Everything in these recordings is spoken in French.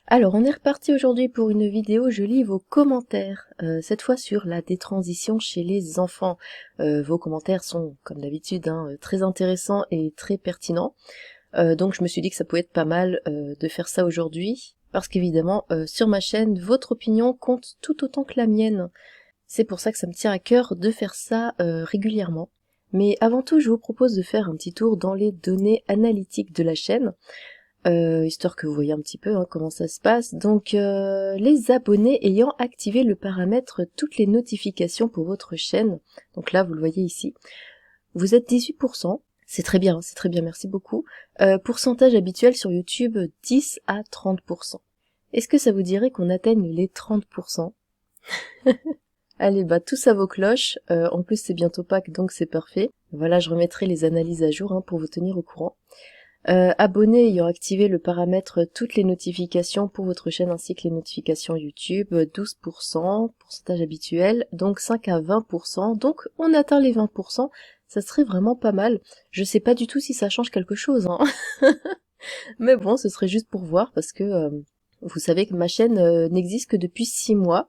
Alors, on est reparti aujourd'hui pour une vidéo, je lis vos commentaires, cette fois sur la détransition chez les enfants. Vos commentaires sont, comme d'habitude, très intéressants et très pertinents, donc je me suis dit que ça pouvait être pas mal de faire ça aujourd'hui, parce qu'évidemment, sur ma chaîne, votre opinion compte tout autant que la mienne. C'est pour ça que ça me tient à cœur de faire ça régulièrement. Mais avant tout, je vous propose de faire un petit tour dans les données analytiques de la chaîne, histoire que vous voyez un petit peu comment ça se passe. Donc les abonnés ayant activé le paramètre toutes les notifications pour votre chaîne, donc là vous le voyez ici, vous êtes 18%, c'est très bien, merci beaucoup. Pourcentage habituel sur YouTube 10 à 30%. Est-ce que ça vous dirait qu'on atteigne les 30%? Allez, bah tous à vos cloches, en plus c'est bientôt Pâques donc c'est parfait. Voilà, je remettrai les analyses à jour pour vous tenir au courant. Abonnés ayant activé le paramètre toutes les notifications pour votre chaîne ainsi que les notifications YouTube, 12%, pourcentage habituel, donc 5 à 20%, donc on atteint les 20%, ça serait vraiment pas mal. Je sais pas du tout si ça change quelque chose, mais bon, ce serait juste pour voir, parce que vous savez que ma chaîne n'existe que depuis 6 mois,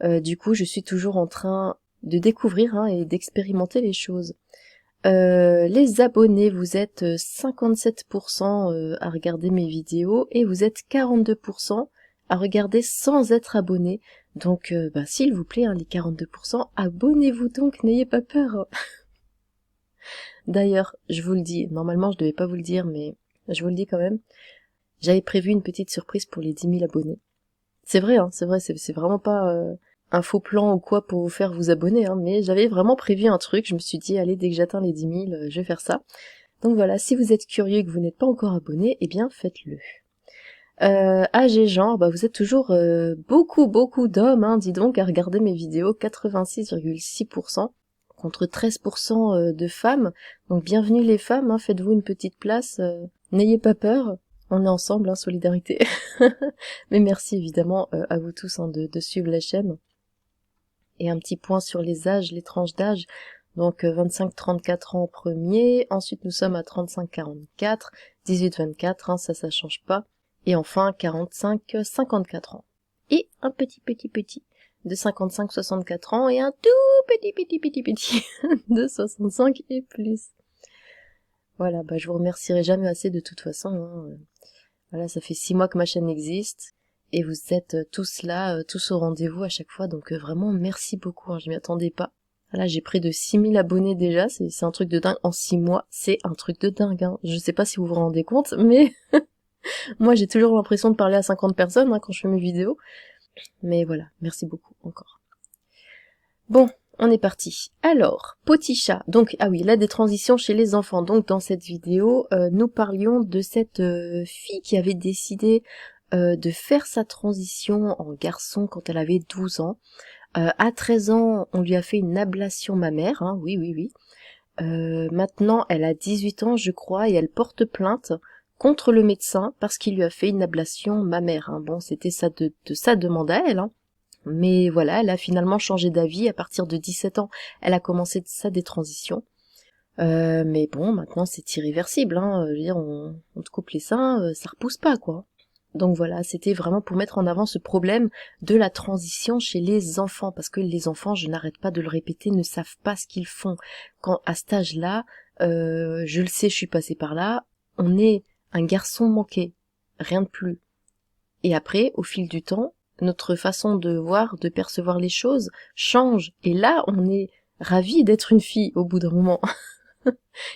du coup je suis toujours en train de découvrir et d'expérimenter les choses. Les abonnés, vous êtes 57% à regarder mes vidéos et vous êtes 42% à regarder sans être abonné. Donc, s'il vous plaît, les 42%, abonnez-vous donc, n'ayez pas peur. D'ailleurs, je vous le dis, normalement je devais pas vous le dire, mais je vous le dis quand même, j'avais prévu une petite surprise pour les 10 000 abonnés. C'est vrai, c'est vraiment pas un faux plan ou quoi pour vous faire vous abonner, mais j'avais vraiment prévu un truc, je me suis dit, allez, dès que j'atteins les 10 000, je vais faire ça. Donc voilà, si vous êtes curieux et que vous n'êtes pas encore abonné, eh bien faites-le. Âge et genre, vous êtes toujours beaucoup d'hommes, dis donc, à regarder mes vidéos, 86,6%, contre 13% de femmes. Donc bienvenue les femmes, faites-vous une petite place, n'ayez pas peur, on est ensemble, solidarité. Mais merci évidemment à vous tous de suivre la chaîne. Et un petit point sur les âges, les tranches d'âge. Donc 25-34 ans en premier, ensuite nous sommes à 35-44, 18-24, ça change pas, et enfin 45-54 ans. Et un petit de 55-64 ans et un tout petit de 65 et plus. Voilà, je vous remercierai jamais assez de toute façon. Voilà, ça fait 6 mois que ma chaîne existe. Et vous êtes tous là, tous au rendez-vous à chaque fois, donc vraiment merci beaucoup, je m'y attendais pas. Là, j'ai près de 6000 abonnés déjà, c'est un truc de dingue. En 6 mois, c'est un truc de dingue. Je sais pas si vous vous rendez compte, mais moi j'ai toujours l'impression de parler à 50 personnes quand je fais mes vidéos. Mais voilà, merci beaucoup encore. Bon, on est parti. Alors, Poticha, donc, là, des transitions chez les enfants. Donc, dans cette vidéo, nous parlions de cette fille qui avait décidé de faire sa transition en garçon quand elle avait 12 ans. À 13 ans, on lui a fait une ablation mammaire, oui. Maintenant, elle a 18 ans, je crois, et elle porte plainte contre le médecin parce qu'il lui a fait une ablation mammaire. Bon, c'était ça de sa demande à elle, mais voilà, elle a finalement changé d'avis. À partir de 17 ans, elle a commencé sa détransition. Mais bon, maintenant c'est irréversible, Je veux dire, on te coupe les seins, ça repousse pas, quoi. Donc voilà, c'était vraiment pour mettre en avant ce problème de la transition chez les enfants, parce que les enfants, je n'arrête pas de le répéter, ne savent pas ce qu'ils font. Quand à cet âge-là, je le sais, je suis passée par là, on est un garçon manqué, rien de plus. Et après, au fil du temps, notre façon de voir, de percevoir les choses change. Et là, on est ravi d'être une fille au bout d'un moment.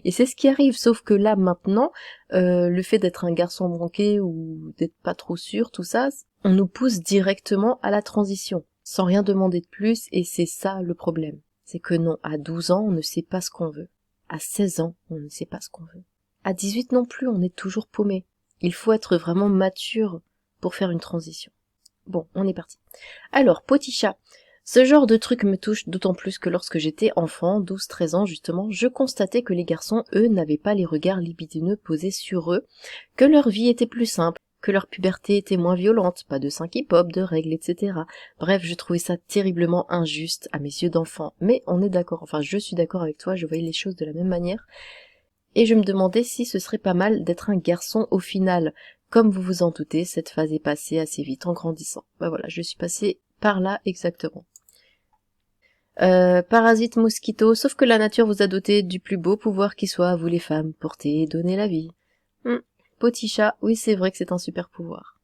Et c'est ce qui arrive, sauf que là, maintenant, le fait d'être un garçon manqué ou d'être pas trop sûr, tout ça, on nous pousse directement à la transition, sans rien demander de plus, et c'est ça le problème. C'est que non, à 12 ans, on ne sait pas ce qu'on veut. À 16 ans, on ne sait pas ce qu'on veut. À 18 non plus, on est toujours paumé. Il faut être vraiment mature pour faire une transition. Bon, on est parti. Alors, Poticha. Ce genre de truc me touche d'autant plus que lorsque j'étais enfant, 12-13 ans justement, je constatais que les garçons, eux, n'avaient pas les regards libidineux posés sur eux, que leur vie était plus simple, que leur puberté était moins violente, pas de seins qui pop, de règles, etc. Bref, je trouvais ça terriblement injuste à mes yeux d'enfant, mais on est d'accord, enfin je suis d'accord avec toi, je voyais les choses de la même manière, et je me demandais si ce serait pas mal d'être un garçon au final. Comme vous vous en doutez, cette phase est passée assez vite en grandissant. Bah voilà, je suis passée par là exactement. Parasite mosquito, sauf que la nature vous a doté du plus beau pouvoir qui soit à vous les femmes, porter et donner la vie. Petit chat, oui c'est vrai que c'est un super pouvoir.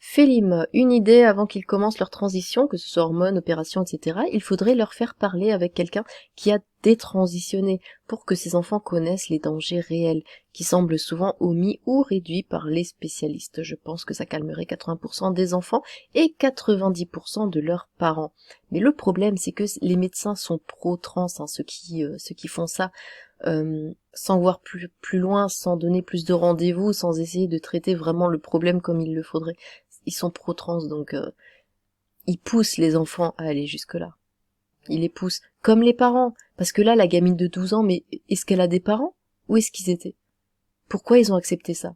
Félim, une idée avant qu'ils commencent leur transition, que ce soit hormones, opérations, etc. Il faudrait leur faire parler avec quelqu'un qui a détransitionné pour que ces enfants connaissent les dangers réels, qui semblent souvent omis ou réduits par les spécialistes. Je pense que ça calmerait 80% des enfants et 90% de leurs parents. Mais le problème, c'est que les médecins sont pro-trans, hein, ceux qui font ça. Sans voir plus loin, sans donner plus de rendez-vous, sans essayer de traiter vraiment le problème comme il le faudrait. Ils sont pro-trans, donc ils poussent les enfants à aller jusque-là. Ils les poussent, comme les parents. Parce que là, la gamine de 12 ans, mais est-ce qu'elle a des parents? Où est-ce qu'ils étaient? Pourquoi ils ont accepté ça?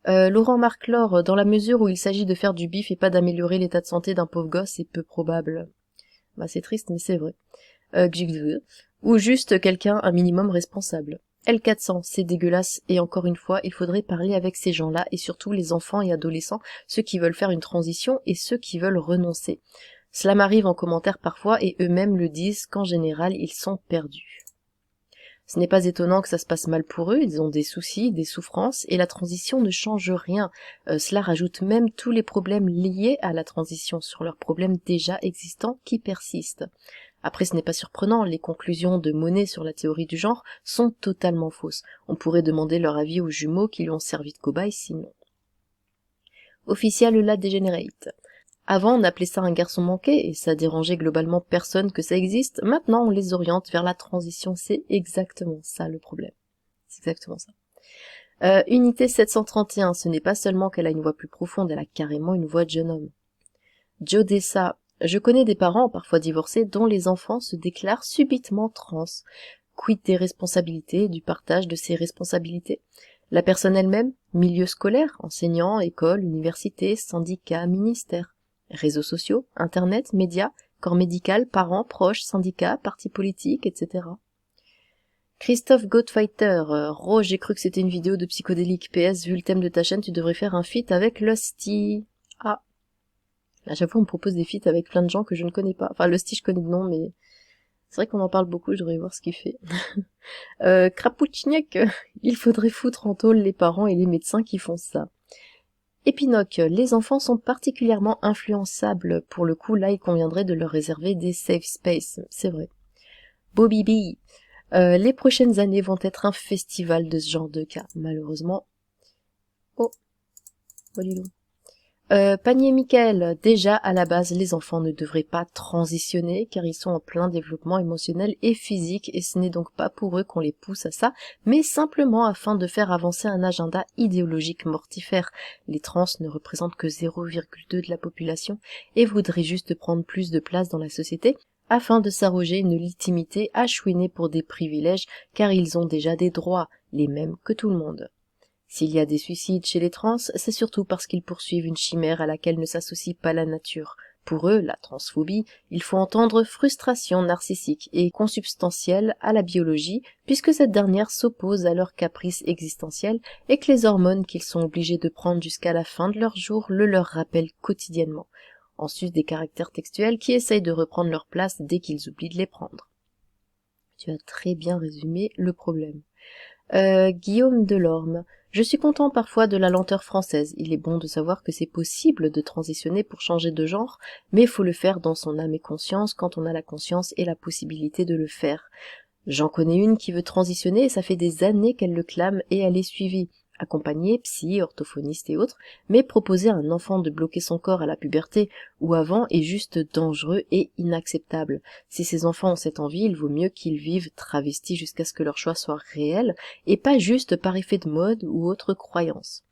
Laurent Marc-Laure, dans la mesure où il s'agit de faire du bif et pas d'améliorer l'état de santé d'un pauvre gosse, c'est peu probable. Bah c'est triste, mais c'est vrai. Ou juste quelqu'un un minimum responsable. L400, c'est dégueulasse, et encore une fois, il faudrait parler avec ces gens-là, et surtout les enfants et adolescents, ceux qui veulent faire une transition et ceux qui veulent renoncer. Cela m'arrive en commentaire parfois, et eux-mêmes le disent qu'en général, ils sont perdus. Ce n'est pas étonnant que ça se passe mal pour eux, ils ont des soucis, des souffrances, et la transition ne change rien. Cela rajoute même tous les problèmes liés à la transition sur leurs problèmes déjà existants qui persistent. Après, ce n'est pas surprenant, les conclusions de Monet sur la théorie du genre sont totalement fausses. On pourrait demander leur avis aux jumeaux qui lui ont servi de cobaye sinon. Official la Degenerate. Avant, on appelait ça un garçon manqué, et ça dérangeait globalement personne que ça existe. Maintenant, on les oriente vers la transition. C'est exactement ça le problème. C'est exactement ça. Unité 731, ce n'est pas seulement qu'elle a une voix plus profonde, elle a carrément une voix de jeune homme. Joe Dessa. Je connais des parents, parfois divorcés, dont les enfants se déclarent subitement trans. Quid des responsabilités, du partage de ces responsabilités? La personne elle-même, milieu scolaire, enseignants, école, université, syndicats, ministères, réseaux sociaux, internet, médias, corps médical, parents, proches, syndicats, partis politiques, etc. Christophe Goatfighter, Rose, j'ai cru que c'était une vidéo de psychodélique. PS, vu le thème de ta chaîne, tu devrais faire un feat avec Lusty. Ah. À chaque fois, on me propose des feats avec plein de gens que je ne connais pas. Enfin, Lusty, je connais de nom, mais c'est vrai qu'on en parle beaucoup, je devrais voir ce qu'il fait. Krapouchniak, il faudrait foutre en tôle les parents et les médecins qui font ça. Épinoc, les enfants sont particulièrement influençables. Pour le coup, là, il conviendrait de leur réserver des safe space. C'est vrai. Bobby B, les prochaines années vont être un festival de ce genre de cas, malheureusement. Oh, dis-donc. Panier Michael, déjà à la base les enfants ne devraient pas transitionner car ils sont en plein développement émotionnel et physique et ce n'est donc pas pour eux qu'on les pousse à ça, mais simplement afin de faire avancer un agenda idéologique mortifère. Les trans ne représentent que 0,2 de la population et voudraient juste prendre plus de place dans la société afin de s'arroger une légitimité à chouiner pour des privilèges car ils ont déjà des droits, les mêmes que tout le monde. S'il y a des suicides chez les trans, c'est surtout parce qu'ils poursuivent une chimère à laquelle ne s'associe pas la nature. Pour eux, la transphobie, il faut entendre frustration narcissique et consubstantielle à la biologie, puisque cette dernière s'oppose à leurs caprices existentiels et que les hormones qu'ils sont obligés de prendre jusqu'à la fin de leur jour le leur rappellent quotidiennement. Ensuite, des caractères textuels qui essayent de reprendre leur place dès qu'ils oublient de les prendre. Tu as très bien résumé le problème. Guillaume Delorme. Je suis content parfois de la lenteur française. Il est bon de savoir que c'est possible de transitionner pour changer de genre, mais il faut le faire dans son âme et conscience quand on a la conscience et la possibilité de le faire. J'en connais une qui veut transitionner et ça fait des années qu'elle le clame et elle est suivie. Accompagnée, psy, orthophoniste et autres, mais proposer à un enfant de bloquer son corps à la puberté ou avant est juste dangereux et inacceptable. Si ces enfants ont cette envie, il vaut mieux qu'ils vivent travestis jusqu'à ce que leur choix soit réel et pas juste par effet de mode ou autre croyance.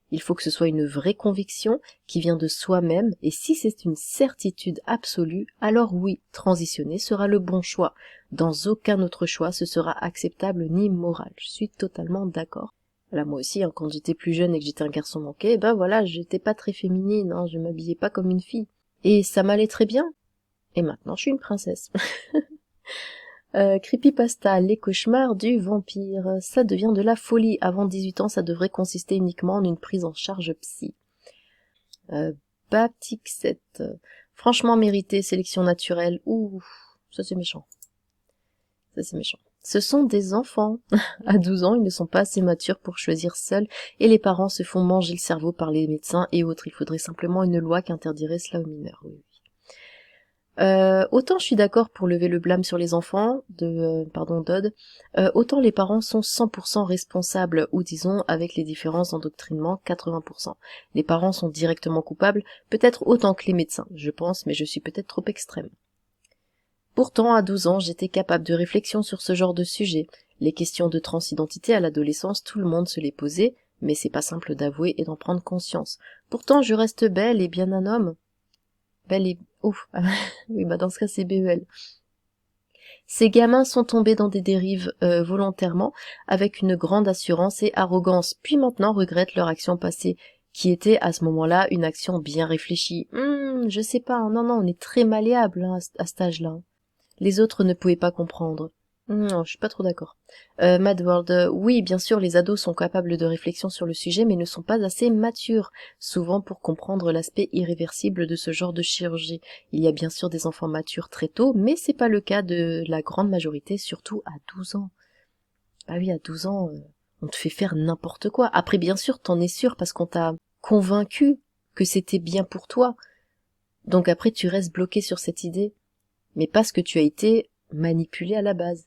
Il faut que ce soit une vraie conviction qui vient de soi-même et si c'est une certitude absolue, alors oui, transitionner sera le bon choix. Dans aucun autre choix ce sera acceptable ni moral. Je suis totalement d'accord. Là, moi aussi, hein, quand j'étais plus jeune et que j'étais un garçon manqué, ben voilà, j'étais pas très féminine, hein, je m'habillais pas comme une fille. Et ça m'allait très bien. Et maintenant, je suis une princesse. Creepypasta, les cauchemars du vampire. Ça devient de la folie. Avant 18 ans, ça devrait consister uniquement en une prise en charge psy. Baptixette. Franchement mérité, sélection naturelle. Ouh, ça c'est méchant. Ça c'est méchant. Ce sont des enfants. À 12 ans, ils ne sont pas assez matures pour choisir seuls et les parents se font manger le cerveau par les médecins et autres. Il faudrait simplement une loi qui interdirait cela aux mineurs. Oui. Autant je suis d'accord pour lever le blâme sur les enfants Dodd, autant les parents sont 100% responsables, ou disons, avec les différences d'endoctrinement, 80%. Les parents sont directement coupables, peut-être autant que les médecins, je pense, mais je suis peut-être trop extrême. Pourtant, à 12 ans, j'étais capable de réflexion sur ce genre de sujet. Les questions de transidentité à l'adolescence, tout le monde se les posait, mais c'est pas simple d'avouer et d'en prendre conscience. Pourtant, je reste belle et bien un homme. Belle et... Ouf. Oui, bah dans ce cas, c'est BEL. Ces gamins sont tombés dans des dérives volontairement, avec une grande assurance et arrogance, puis maintenant regrettent leur action passée, qui était à ce moment-là une action bien réfléchie. Je sais pas, non, on est très malléable hein, à cet âge-là. Les autres ne pouvaient pas comprendre. Non, je suis pas trop d'accord. Mad World, oui, bien sûr, les ados sont capables de réflexion sur le sujet, mais ne sont pas assez matures, souvent pour comprendre l'aspect irréversible de ce genre de chirurgie. Il y a bien sûr des enfants matures très tôt, mais c'est pas le cas de la grande majorité, surtout à 12 ans. Ah oui, à 12 ans, on te fait faire n'importe quoi. Après, bien sûr, t'en es sûr parce qu'on t'a convaincu que c'était bien pour toi. Donc après, tu restes bloqué sur cette idée, mais parce que tu as été manipulé à la base.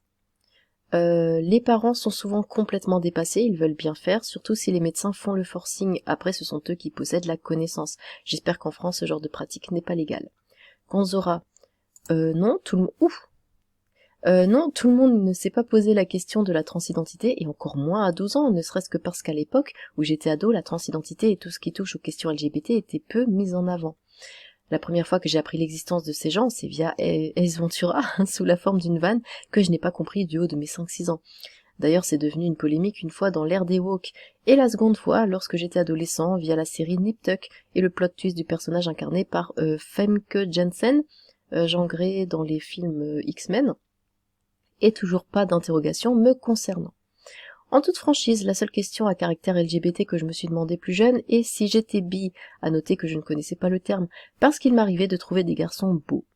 Les parents sont souvent complètement dépassés, ils veulent bien faire, surtout si les médecins font le forcing. Après, ce sont eux qui possèdent la connaissance. J'espère qu'en France, ce genre de pratique n'est pas légal. Gonzora, non, non, tout le monde ne s'est pas posé la question de la transidentité, et encore moins à 12 ans, ne serait-ce que parce qu'à l'époque où j'étais ado, la transidentité et tout ce qui touche aux questions LGBT était peu mis en avant. La première fois que j'ai appris l'existence de ces gens, c'est via Ace Ventura, sous la forme d'une vanne que je n'ai pas compris du haut de mes 5-6 ans. D'ailleurs, c'est devenu une polémique une fois dans l'ère des woke, et la seconde fois lorsque j'étais adolescent via la série Nip Tuck et le plot twist du personnage incarné par Famke Janssen, genré dans les films X-Men, et toujours pas d'interrogation me concernant. En toute franchise, la seule question à caractère LGBT que je me suis demandé plus jeune est si j'étais bi, à noter que je ne connaissais pas le terme, parce qu'il m'arrivait de trouver des garçons beaux.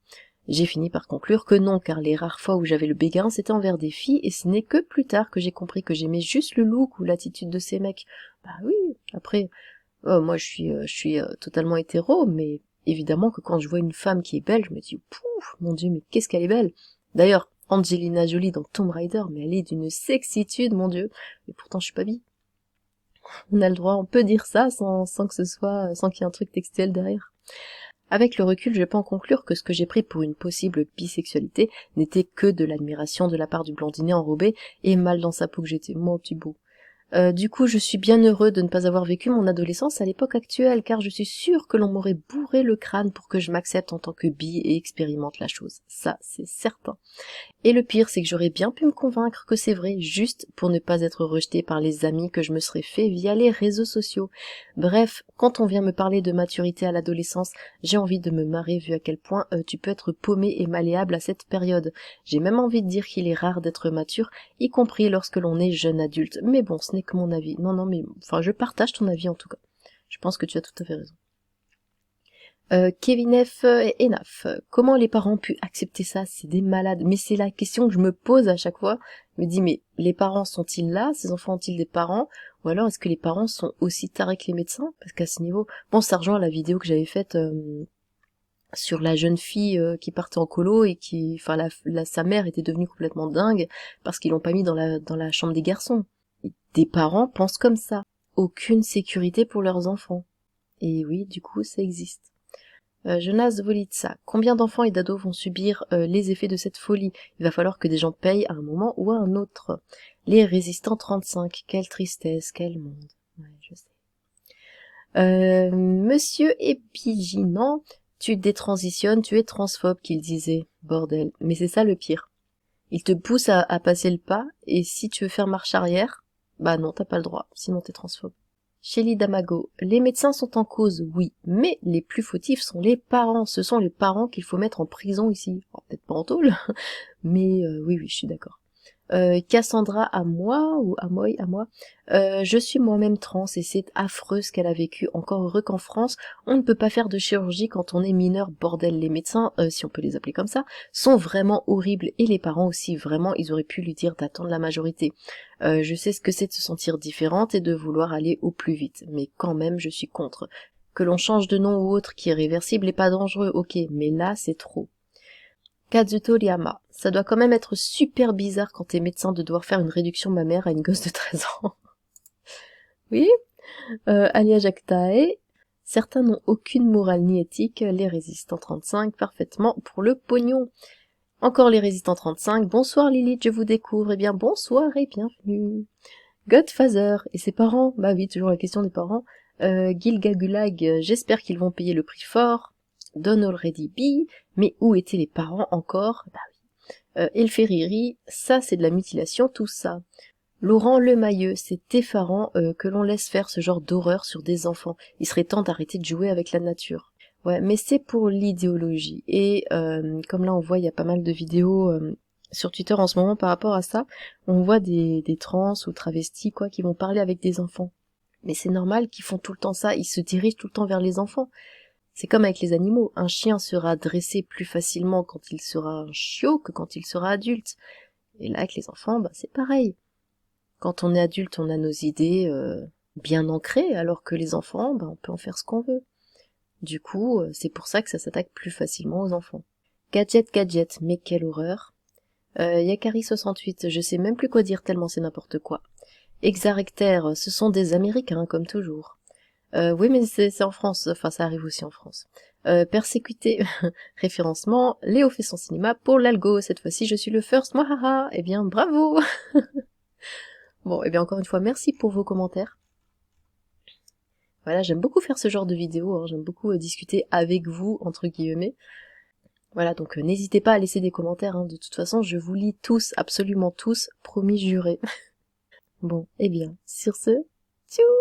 J'ai fini par conclure que non, car les rares fois où j'avais le béguin, c'était envers des filles, et ce n'est que plus tard que j'ai compris que j'aimais juste le look ou l'attitude de ces mecs. Bah oui, après, moi je suis totalement hétéro, mais évidemment que quand je vois une femme qui est belle, je me dis, pouf, mon Dieu, mais qu'est-ce qu'elle est belle. D'ailleurs, Angelina Jolie dans Tomb Raider, mais elle est d'une sexitude, mon Dieu. Et pourtant, je suis pas bi. On a le droit, on peut dire ça sans que ce soit, sans qu'il y ait un truc textuel derrière. Avec le recul, je peux en conclure que ce que j'ai pris pour une possible bisexualité n'était que de l'admiration de la part du blondinet enrobé et mal dans sa peau que j'étais, mon petit beau. Du coup, je suis bien heureux de ne pas avoir vécu mon adolescence à l'époque actuelle, car je suis sûre que l'on m'aurait bourré le crâne pour que je m'accepte en tant que bi et expérimente la chose. Ça, c'est certain. Et le pire, c'est que j'aurais bien pu me convaincre que c'est vrai, juste pour ne pas être rejetée par les amis que je me serais fait via les réseaux sociaux. Bref, quand on vient me parler de maturité à l'adolescence, j'ai envie de me marrer vu à quel point tu peux être paumé et malléable à cette période. J'ai même envie de dire qu'il est rare d'être mature, y compris lorsque l'on est jeune adulte. Mais bon, ce n'est que mon avis. Non, mais enfin, je partage ton avis en tout cas. Je pense que tu as tout à fait raison. Kevin F et Enaf, comment les parents ont pu accepter ça? C'est des malades. Mais c'est la question que je me pose à chaque fois. Je me dis, mais les parents sont-ils là? Ces enfants ont-ils des parents? Ou alors est-ce que les parents sont aussi tarés que les médecins? Parce qu'à ce niveau, bon, ça rejoint la vidéo que j'avais faite sur la jeune fille qui partait en colo et qui, enfin, sa mère était devenue complètement dingue parce qu'ils l'ont pas mis dans la chambre des garçons. Et des parents pensent comme ça. Aucune sécurité pour leurs enfants. Et oui, du coup, ça existe. Jonas Volitsa, combien d'enfants et d'ados vont subir les effets de cette folie? Il va falloir que des gens payent à un moment ou à un autre. Les résistants 35, quelle tristesse, quel monde. Ouais, je sais. Monsieur Épiginant, tu détransitionnes, tu es transphobe, qu'il disait. Bordel. Mais c'est ça le pire. Il te pousse à passer le pas, et si tu veux faire marche arrière, bah non, t'as pas le droit, sinon t'es transphobe. Shelly Damago, les médecins sont en cause, oui, mais les plus fautifs sont les parents. Ce sont les parents qu'il faut mettre en prison ici. Alors, peut-être pas en tôle, mais oui, je suis d'accord. Cassandra à moi ou à moi, je suis moi-même trans et c'est affreux ce qu'elle a vécu. Encore heureux qu'en France, on ne peut pas faire de chirurgie quand on est mineur. Bordel, les médecins, si on peut les appeler comme ça, sont vraiment horribles et les parents aussi. Vraiment, ils auraient pu lui dire d'attendre la majorité. Je sais ce que c'est de se sentir différente et de vouloir aller au plus vite, mais quand même, je suis contre. Que l'on change de nom ou autre qui est réversible et pas dangereux, ok, mais là, c'est trop. Kazuto Liyama. Ça doit quand même être super bizarre quand t'es médecin de devoir faire une réduction mammaire à une gosse de 13 ans. Oui. Alia Jactae. Certains n'ont aucune morale ni éthique. Les résistants 35, parfaitement pour le pognon. Encore les résistants 35. Bonsoir Lilith, je vous découvre. Eh bien, bonsoir et bienvenue. Godfather. Et ses parents? Bah oui, toujours la question des parents. Gilgagulag, j'espère qu'ils vont payer le prix fort. Don't Already Be, mais où étaient les parents encore? Bah oui. Elferiri, ça c'est de la mutilation, tout ça. Laurent Lemailleux, c'est effarant que l'on laisse faire ce genre d'horreur sur des enfants. Il serait temps d'arrêter de jouer avec la nature. Ouais, mais c'est pour l'idéologie. Et comme là on voit, il y a pas mal de vidéos sur Twitter en ce moment par rapport à ça. On voit des trans ou travestis quoi qui vont parler avec des enfants. Mais c'est normal qu'ils font tout le temps ça, ils se dirigent tout le temps vers les enfants. C'est comme avec les animaux, un chien sera dressé plus facilement quand il sera un chiot que quand il sera adulte. Et là, avec les enfants, bah, c'est pareil. Quand on est adulte, on a nos idées bien ancrées, alors que les enfants, bah, on peut en faire ce qu'on veut. Du coup, c'est pour ça que ça s'attaque plus facilement aux enfants. Gadget, mais quelle horreur. Yakari68, je sais même plus quoi dire tellement c'est n'importe quoi. Exarecter, ce sont des Américains, comme toujours. Oui, mais c'est en France, enfin ça arrive aussi en France. Persécuté, référencement, Léo fait son cinéma pour l'algo, cette fois-ci je suis le first, mwahaha, eh bien bravo. Bon, eh bien encore une fois, merci pour vos commentaires. Voilà, j'aime beaucoup faire ce genre de vidéos, hein, j'aime beaucoup discuter avec vous, entre guillemets. Voilà, donc n'hésitez pas à laisser des commentaires, hein, de toute façon je vous lis tous, absolument tous, promis juré. Bon, eh bien, sur ce, tchou.